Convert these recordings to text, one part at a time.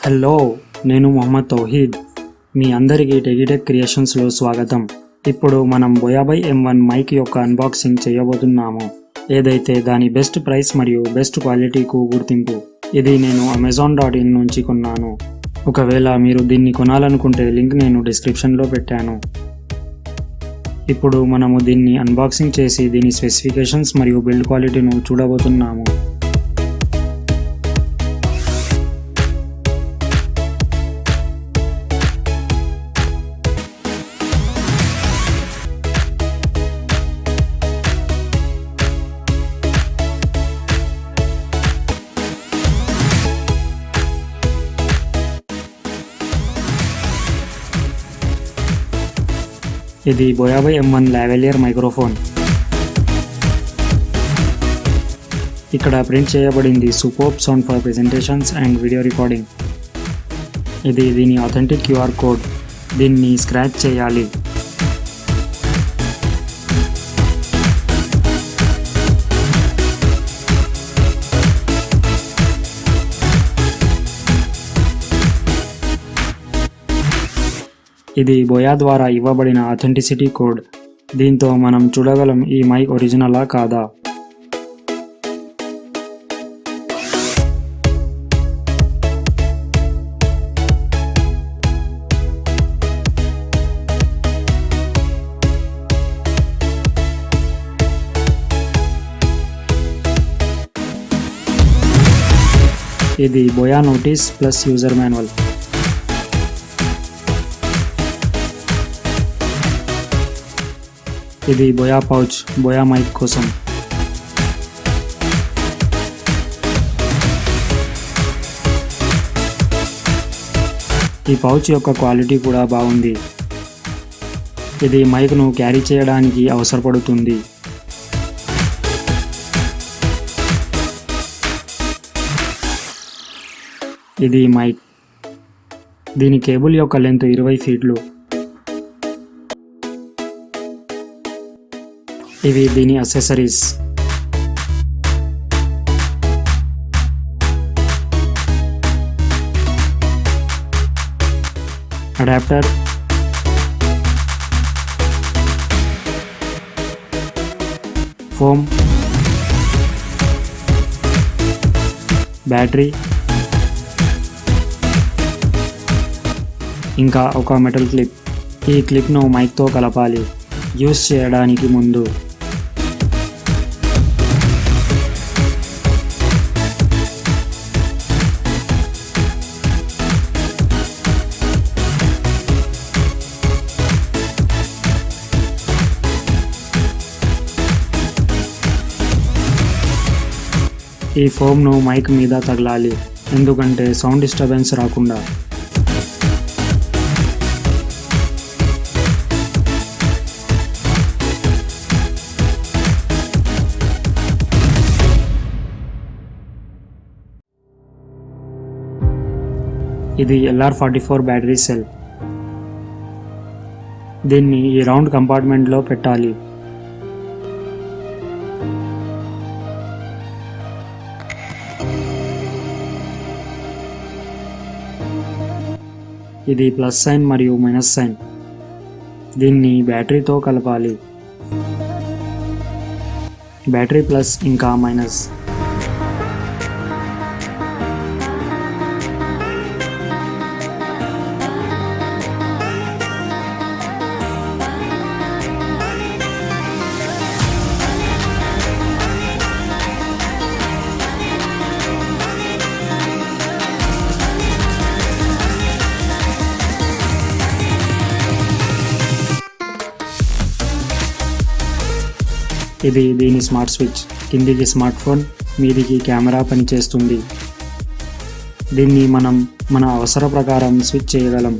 Hello, నేను మొహమ్మద్ తౌహీద్. మీ అందరికీ టెక్hytech క్రియేషన్స్లో స్వాగతం. ఇప్పుడు మనం బోయా బై M1 మైక్ యొక్క అన్బాక్సింగ్ చేయబోతున్నాము. ఏదైతే దాని బెస్ట్ ప్రైస్ మరియు బెస్ట్ క్వాలిటీకు గుర్తింపు. ఇది నేను amazon.in నుంచి కొన్నాను. ఒకవేళ మీరు దీన్ని కొనాలనుకుంటే లింక్ నేను డిస్క్రిప్షన్లో పెట్టాను. ఇప్పుడు మనము దీన్ని అన్బాక్సింగ్ చేసి దీని స్పెసిఫికేషన్స్ మరియు బిల్డ్ క్వాలిటీను చూడబోతున్నాము. ఇది బోయా బై M1 లావెలియర్ మైక్రోఫోన్. ఇక్కడ ప్రింట్ చేయబడింది superb sound for presentations and video recording. ఇది దీని ఆథెంటిక్ QR కోడ్. దీన్ని స్క్రాచ్ చేయాలి. ఇది బోయా ద్వారా ఇవ్వబడిన అథెంటిసిటీ కోడ్. దీంతో మనం చూడగలం ఈ మైక్ ఒరిజినలా కాదా. ఇది buoy notice plus user manual. ఇది బోయా పౌచ్, బోయా మైక్ కోసం. ఈ పౌచ్ యొక్క క్వాలిటీ కూడా బాగుంది. ఇది మైక్ను క్యారీ చేయడానికి అవసరపడుతుంది. ఇది మైక్. దీని కేబుల్ యొక్క లెంత్ 20 ఫీట్లు. ఇవి దీని అసెసరీస్. అడాప్టర్, ఫోమ్, బ్యాటరీ, ఇంకా ఒక మెటల్ క్లిప్. ఈ క్లిప్ను మైక్తో కలపాలి యూస్ చేయడానికి ముందు. ఈ ఫోమ్ను మైక్ మీద తగలాలి, ఎందుకంటే సౌండ్ డిస్టర్బెన్స్ రాకుండా. ఇది LR44 బ్యాటరీ సెల్. దీన్ని ఈ రౌండ్ కంపార్ట్మెంట్లో పెట్టాలి. ఇది ప్లస్ సైన్ మరియు మైనస్ సైన్. దీన్ని బ్యాటరీతో కలపాలి. బ్యాటరీ ప్లస్ ఇంకా మైనస్. ఇది దీని స్మార్ట్ స్విచ్. కిందికి స్మార్ట్ ఫోన్, మీదికి కెమెరా పనిచేస్తుంది. దీన్ని మనం మన అవసర ప్రకారం స్విచ్ చేయగలం.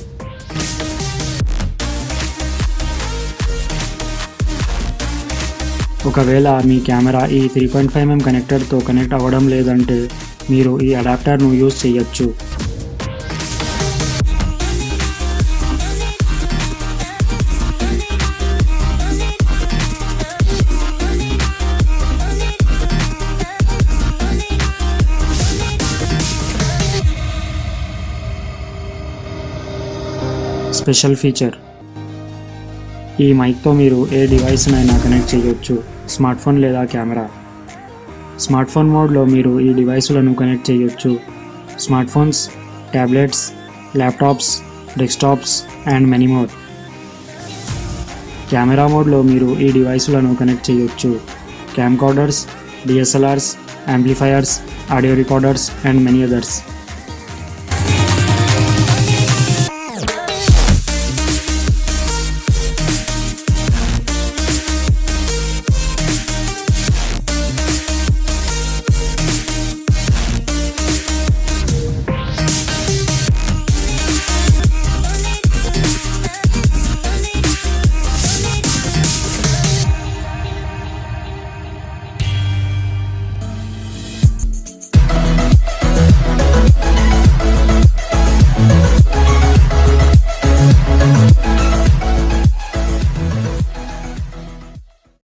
ఒకవేళ మీ కెమెరా ఈ 3.5mm కనెక్టర్తో కనెక్ట్ అవ్వడం లేదంటే మీరు ఈ అడాప్టర్ను యూజ్ చేయొచ్చు. Special feature. ఈ మైక్తో మీరు ఏ డివైస్నైనా కనెక్ట్ చేయొచ్చు, స్మార్ట్ ఫోన్ లేదా కెమెరా. స్మార్ట్ ఫోన్ మోడ్లో మీరు ఈ డివైస్లను కనెక్ట్ చేయొచ్చు, smart phones, tablets, laptops, desktops and many more. Camera మోడ్లో మీరు ఈ డివైస్లను కనెక్ట్ చేయొచ్చు, క్యామ్కార్డర్స్, DSLRs, amplifiers, audio recorders and many others.